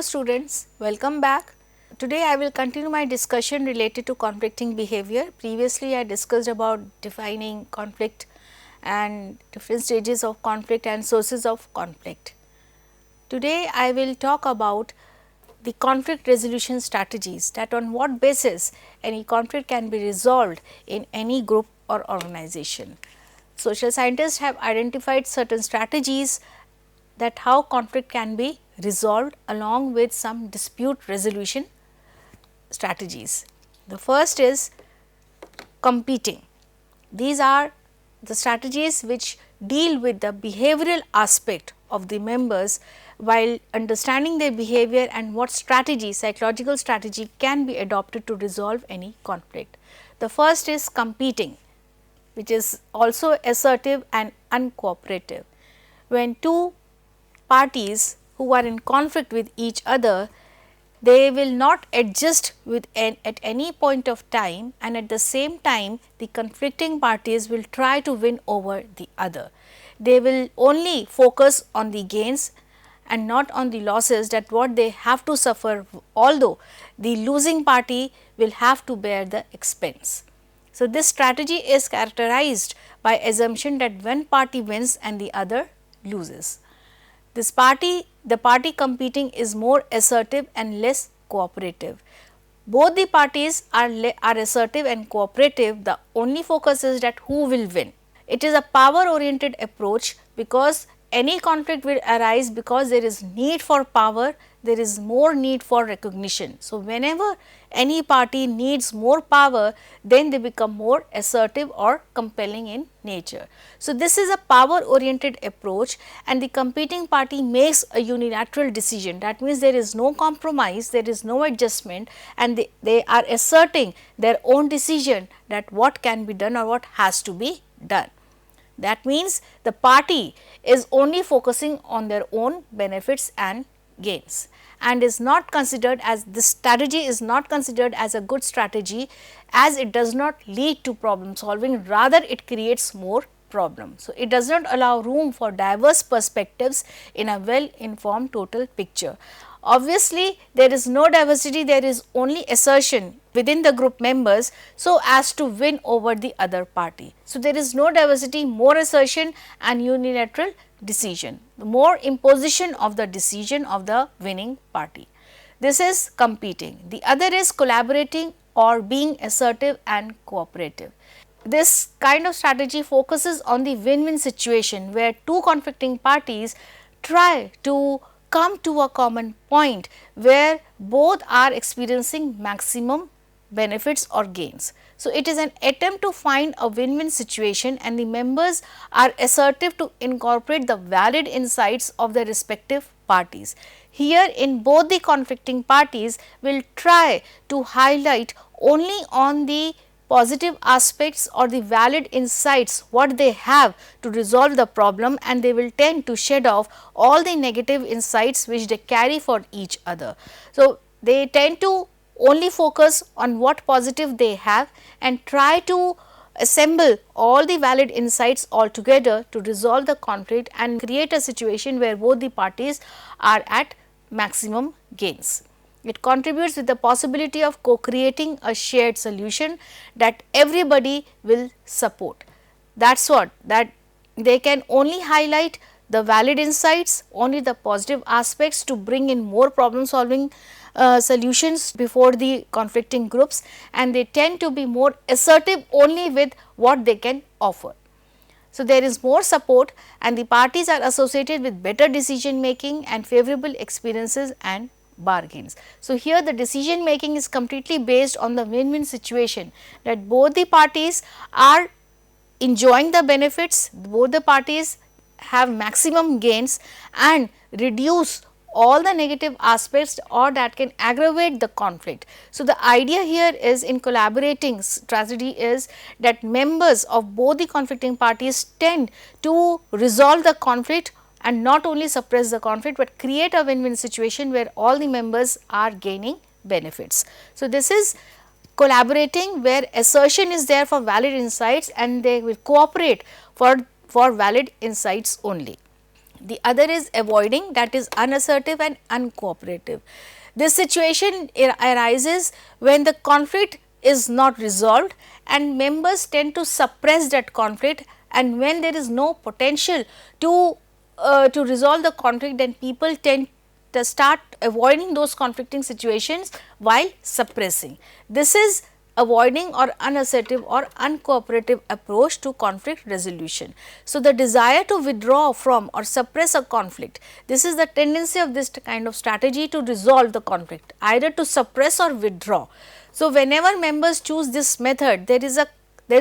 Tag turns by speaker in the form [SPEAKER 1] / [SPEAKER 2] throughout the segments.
[SPEAKER 1] students, welcome back. Today I will continue my discussion related to conflicting behavior. Previously I discussed about defining conflict and different stages of conflict and sources of conflict. Today I will talk about the conflict resolution strategies, that on what basis any conflict can be resolved in any group or organization. Social scientists have identified certain strategies that how conflict can be resolved along with some dispute resolution strategies. The first is competing. These are the strategies which deal with the behavioral aspect of the members while understanding their behavior and what strategy, psychological strategy can be adopted to resolve any conflict. The first is competing, which is also assertive and uncooperative. When two parties who are in conflict with each other, they will not adjust with at any point of time, and at the same time the conflicting parties will try to win over the other. They will only focus on the gains and not on the losses, that what they have to suffer, although the losing party will have to bear the expense. So, this strategy is characterized by assumption that one party wins and the other loses. The party competing is more assertive and less cooperative. Both the parties are assertive and cooperative, the only focus is that who will win. It is a power oriented approach, because any conflict will arise because there is need for power, there is more need for recognition. So, whenever any party needs more power, then they become more assertive or compelling in nature. So, this is a power oriented approach, and the competing party makes a unilateral decision. That means, there is no compromise, there is no adjustment, and they are asserting their own decision that what can be done or what has to be done. That means, the party is only focusing on their own benefits and gains, and is not considered as, this strategy is not considered as a good strategy, as it does not lead to problem solving, rather it creates more problems. So, it does not allow room for diverse perspectives in a well informed total picture. Obviously, there is no diversity, there is only assertion within the group members, so as to win over the other party. So, there is no diversity, more assertion and unilateral decision, more imposition of the decision of the winning party. This is competing. The other is collaborating or being assertive and cooperative. This kind of strategy focuses on the win-win situation, where two conflicting parties try to come to a common point where both are experiencing maximum benefits or gains. So, it is an attempt to find a win-win situation, and the members are assertive to incorporate the valid insights of the respective parties. Here, in both the conflicting parties will try to highlight only on the positive aspects or the valid insights what they have to resolve the problem, and they will tend to shed off all the negative insights which they carry for each other. So, they tend to only focus on what positive they have and try to assemble all the valid insights all together to resolve the conflict and create a situation where both the parties are at maximum gains. It contributes with the possibility of co-creating a shared solution that everybody will support. That is what, that they can only highlight the valid insights, only the positive aspects to bring in more problem solving solutions before the conflicting groups, and they tend to be more assertive only with what they can offer. So, there is more support, and the parties are associated with better decision making and favorable experiences and bargains. So, here the decision making is completely based on the win-win situation, that both the parties are enjoying the benefits, both the parties have maximum gains and reduce all the negative aspects or that can aggravate the conflict. So, the idea here is in collaborating strategy is that members of both the conflicting parties tend to resolve the conflict and not only suppress the conflict, but create a win-win situation where all the members are gaining benefits. So, this is collaborating where assertion is there for valid insights and they will cooperate for valid insights only. The other is avoiding, that is unassertive and uncooperative. This situation arises when the conflict is not resolved and members tend to suppress that conflict, and when there is no potential to resolve the conflict, then people tend to start avoiding those conflicting situations while suppressing. This is avoiding or unassertive or uncooperative approach to conflict resolution. So, the desire to withdraw from or suppress a conflict, this is the tendency of this kind of strategy to resolve the conflict, either to suppress or withdraw. So, whenever members choose this method, there is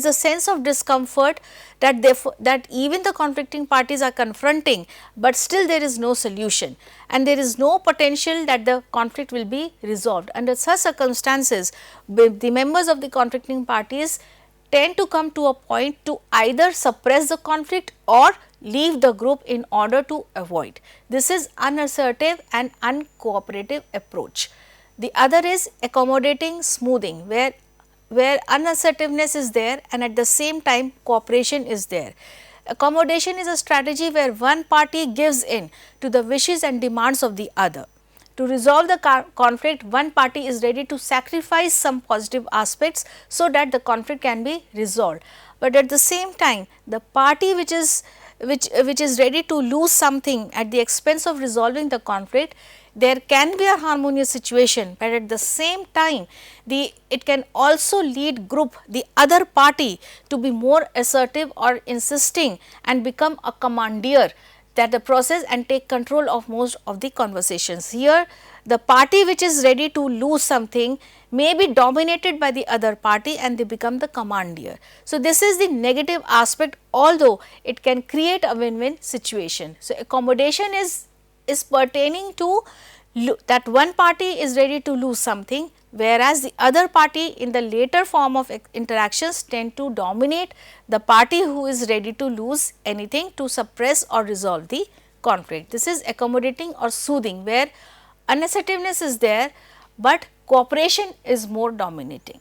[SPEAKER 1] a sense of discomfort that that even the conflicting parties are confronting, but still there is no solution and there is no potential that the conflict will be resolved. Under such circumstances, the members of the conflicting parties tend to come to a point to either suppress the conflict or leave the group in order to avoid. This is unassertive and uncooperative approach. The other is accommodating smoothing, where unassertiveness is there and at the same time cooperation is there. Accommodation is a strategy where one party gives in to the wishes and demands of the other. To resolve the conflict, one party is ready to sacrifice some positive aspects so that the conflict can be resolved. But at the same time, the party which is ready to lose something at the expense of resolving the conflict, there can be a harmonious situation, but at the same time it can also lead the other party to be more assertive or insisting and become a commandeer that the process and take control of most of the conversations. Here the party which is ready to lose something may be dominated by the other party and they become the commandeer. So, this is the negative aspect, although it can create a win-win situation. So, accommodation is pertaining to that one party is ready to lose something, whereas the other party in the later form of interactions tend to dominate the party who is ready to lose anything to suppress or resolve the conflict. This is accommodating or soothing, where unassertiveness is there, but cooperation is more dominating.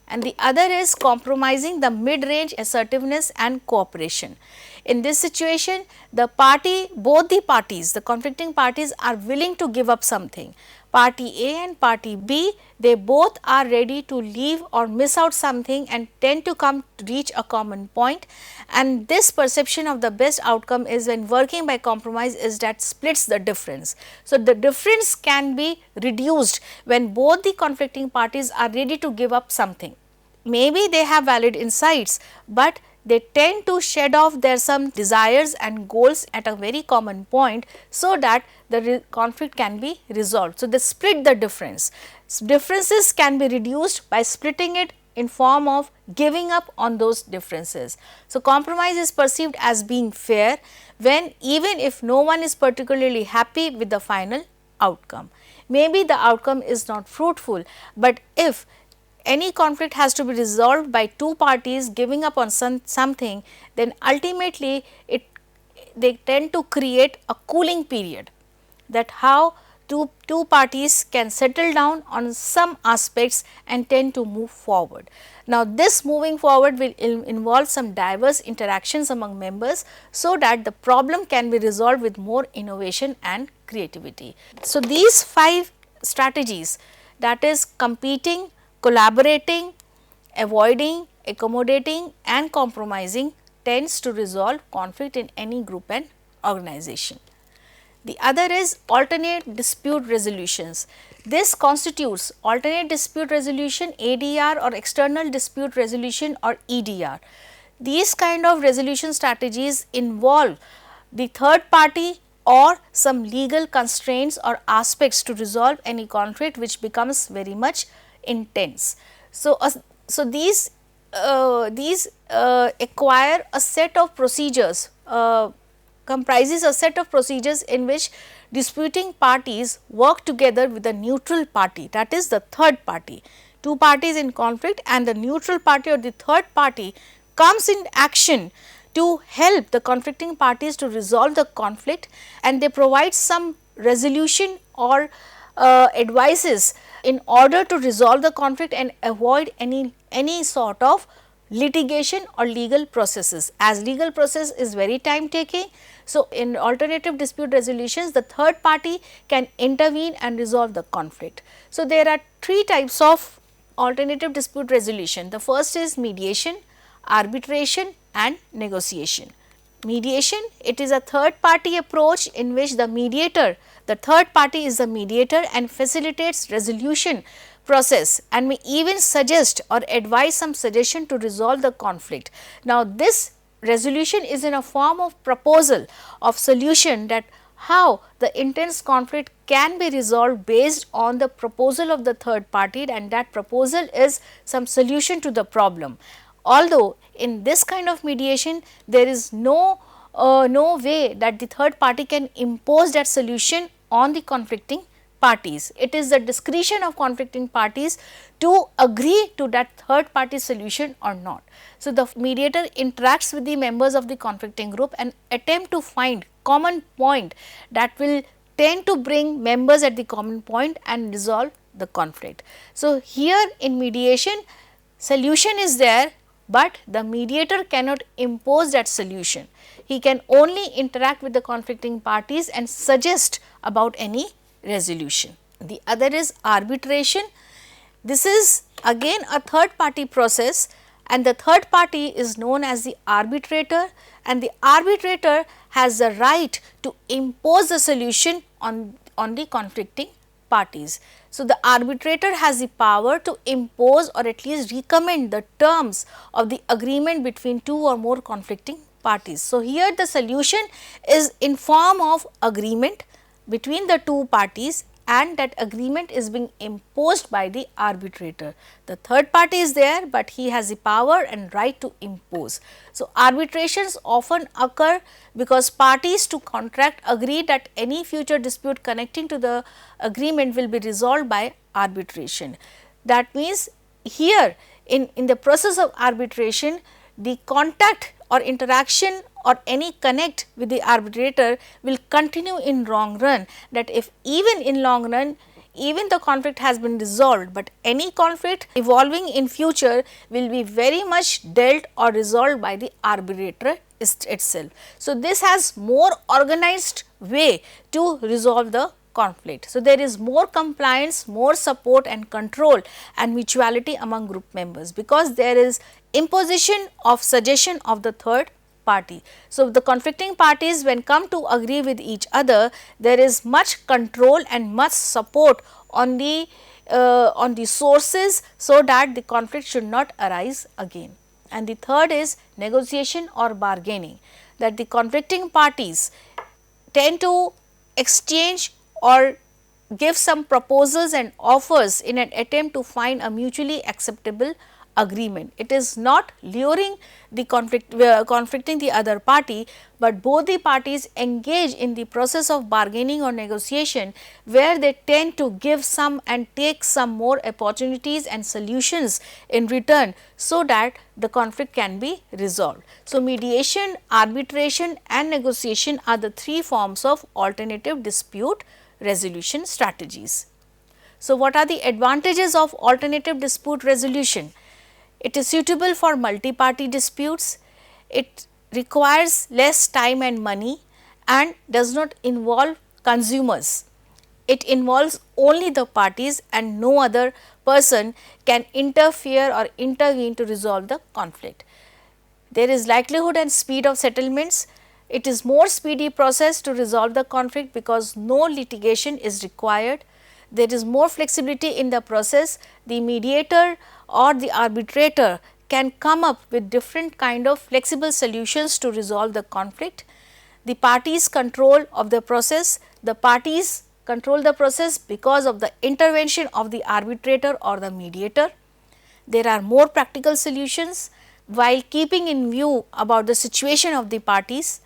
[SPEAKER 1] And the other is compromising the mid-range assertiveness and cooperation. In this situation, both the parties, the conflicting parties are willing to give up something. Party A and party B, they both are ready to leave or miss out something and tend to reach a common point, and this perception of the best outcome is when working by compromise is that splits the difference. So, the difference can be reduced when both the conflicting parties are ready to give up something. Maybe they have valid insights, but they tend to shed off their some desires and goals at a very common point, so that the conflict can be resolved. So, they split the difference. Differences can be reduced by splitting it in form of giving up on those differences. So, compromise is perceived as being fair when even if no one is particularly happy with the final outcome. Maybe the outcome is not fruitful, but if any conflict has to be resolved by two parties giving up on something, then ultimately they tend to create a cooling period, that how two parties can settle down on some aspects and tend to move forward. Now, this moving forward will involve some diverse interactions among members, so that the problem can be resolved with more innovation and creativity. So, these 5 strategies, that is competing, collaborating, avoiding, accommodating and compromising, tends to resolve conflict in any group and organization. The other is alternate dispute resolutions. This constitutes alternate dispute resolution, ADR, or external dispute resolution, or EDR. These kind of resolution strategies involve the third party or some legal constraints or aspects to resolve any conflict which becomes very much intense. So, these acquire a set of procedures, comprises a set of procedures in which disputing parties work together with the neutral party, that is the third party. Two parties in conflict and the neutral party or the third party comes in action to help the conflicting parties to resolve the conflict, and they provide some resolution or advices in order to resolve the conflict and avoid any sort of litigation or legal processes, as legal process is very time taking. So, in alternative dispute resolutions, the third party can intervene and resolve the conflict. So, there are three types of alternative dispute resolution. The first is mediation, arbitration and negotiation. Mediation, it is a third party approach in which the third party is the mediator and facilitates resolution process and may even suggest or advise some suggestion to resolve the conflict. Now, this resolution is in a form of proposal of solution, that how the intense conflict can be resolved based on the proposal of the third party, and that proposal is some solution to the problem. Although in this kind of mediation there is no way that the third party can impose that solution on the conflicting parties. It is the discretion of conflicting parties to agree to that third party solution or not. So, the mediator interacts with the members of the conflicting group and attempt to find common point that will tend to bring members at the common point and resolve the conflict. So, here in mediation, solution is there, but the mediator cannot impose that solution. He can only interact with the conflicting parties and suggest about any resolution. The other is arbitration. This is again a third party process, and the third party is known as the arbitrator, and the arbitrator has the right to impose the solution on the conflicting parties. So, the arbitrator has the power to impose or at least recommend the terms of the agreement between two or more conflicting parties. So, here the solution is in form of agreement between the two parties, and that agreement is being imposed by the arbitrator. The third party is there, but he has the power and right to impose. So, arbitrations often occur because parties to contract agree that any future dispute connecting to the agreement will be resolved by arbitration. That means, here in the process of arbitration, the contact or interaction or any connect with the arbitrator will continue in long run, that if even in long run even the conflict has been resolved, but any conflict evolving in future will be very much dealt or resolved by the arbitrator itself. So, this has more organized way to resolve the conflict. So, there is more compliance, more support and control and mutuality among group members, because there is imposition of suggestion of the third party. So, the conflicting parties when come to agree with each other, there is much control and much support on the sources, so that the conflict should not arise again. And the third is negotiation or bargaining, that the conflicting parties tend to exchange or give some proposals and offers in an attempt to find a mutually acceptable agreement. It is not luring the conflicting the other party, but both the parties engage in the process of bargaining or negotiation, where they tend to give some and take some more opportunities and solutions in return, so that the conflict can be resolved. So, mediation, arbitration and negotiation are the three forms of alternative dispute resolution strategies. So, what are the advantages of alternative dispute resolution? It is suitable for multi-party disputes, it requires less time and money and does not involve consumers. It involves only the parties and no other person can interfere or intervene to resolve the conflict. There is likelihood and speed of settlements. It is more speedy process to resolve the conflict because no litigation is required. There is more flexibility in the process. The mediator or the arbitrator can come up with different kind of flexible solutions to resolve the conflict. The parties control of the process, the parties control the process because of the intervention of the arbitrator or the mediator. There are more practical solutions while keeping in view about the situation of the parties.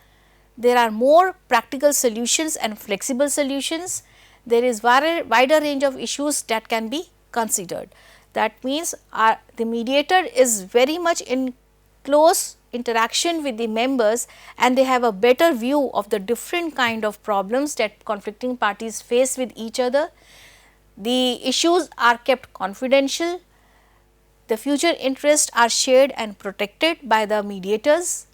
[SPEAKER 1] There are more practical solutions and flexible solutions. There is wider range of issues that can be considered. That means, the mediator is very much in close interaction with the members and they have a better view of the different kind of problems that conflicting parties face with each other. The issues are kept confidential. The future interests are shared and protected by the mediators.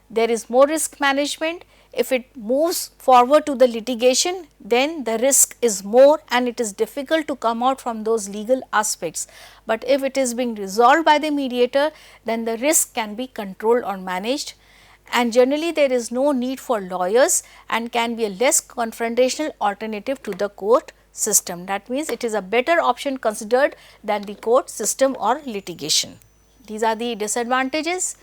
[SPEAKER 1] There is more risk management. If it moves forward to the litigation, then the risk is more and it is difficult to come out from those legal aspects. But if it is being resolved by the mediator, then the risk can be controlled or managed, and generally there is no need for lawyers and can be a less confrontational alternative to the court system. That means, it is a better option considered than the court system or litigation. These are the disadvantages: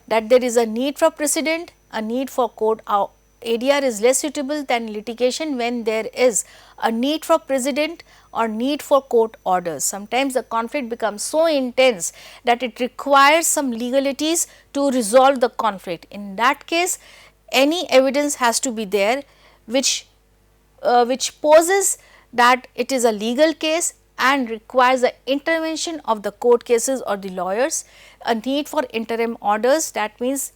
[SPEAKER 1] that there is a need for precedent, a need for court. ADR is less suitable than litigation when there is a need for precedent or need for court orders. Sometimes the conflict becomes so intense that it requires some legalities to resolve the conflict. In that case, any evidence has to be there which poses that it is a legal case and requires the intervention of the court cases or the lawyers. A need for interim orders, that means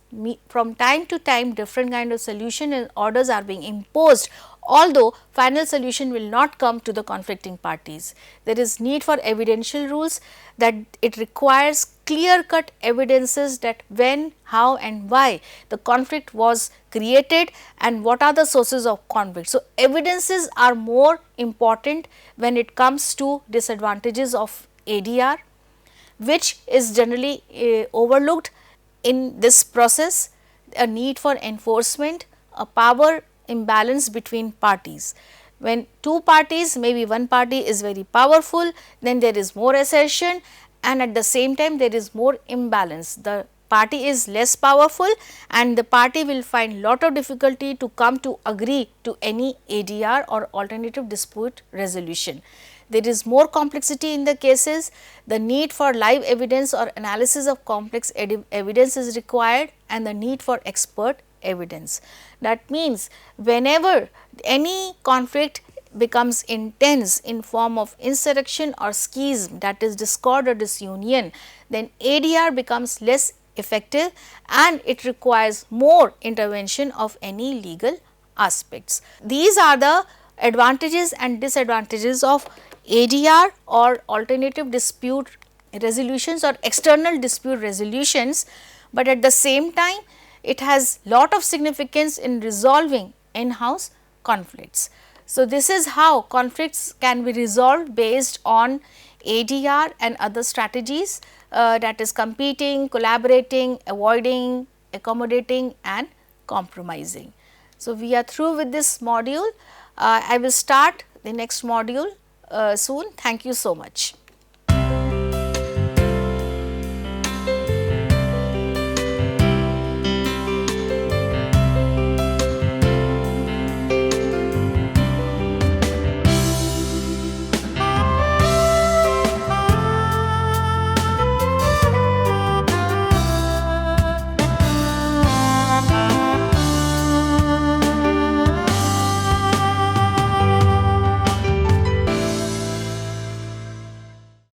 [SPEAKER 1] from time to time different kind of solution and orders are being imposed, although final solution will not come to the conflicting parties. There is need for evidential rules, that it requires clear cut evidences that when, how and why the conflict was created and what are the sources of conflict. So, evidences are more important when it comes to disadvantages of ADR, which is generally overlooked in this process. A need for enforcement, a power imbalance between parties. When two parties, maybe one party is very powerful, then there is more assertion, and at the same time there is more imbalance. The party is less powerful and the party will find lot of difficulty to come to agree to any ADR or alternative dispute resolution. There is more complexity in the cases, the need for live evidence or analysis of complex evidence is required, and the need for expert evidence. That means, whenever any conflict becomes intense in form of insurrection or schism, that is discord or disunion, then ADR becomes less effective and it requires more intervention of any legal aspects. These are the advantages and disadvantages of ADR or alternative dispute resolutions or external dispute resolutions, but at the same time it has lot of significance in resolving in-house conflicts. So, this is how conflicts can be resolved based on ADR and other strategies, that is competing, collaborating, avoiding, accommodating and compromising. So, we are through with this module. I will start the next module soon. Thank you so much.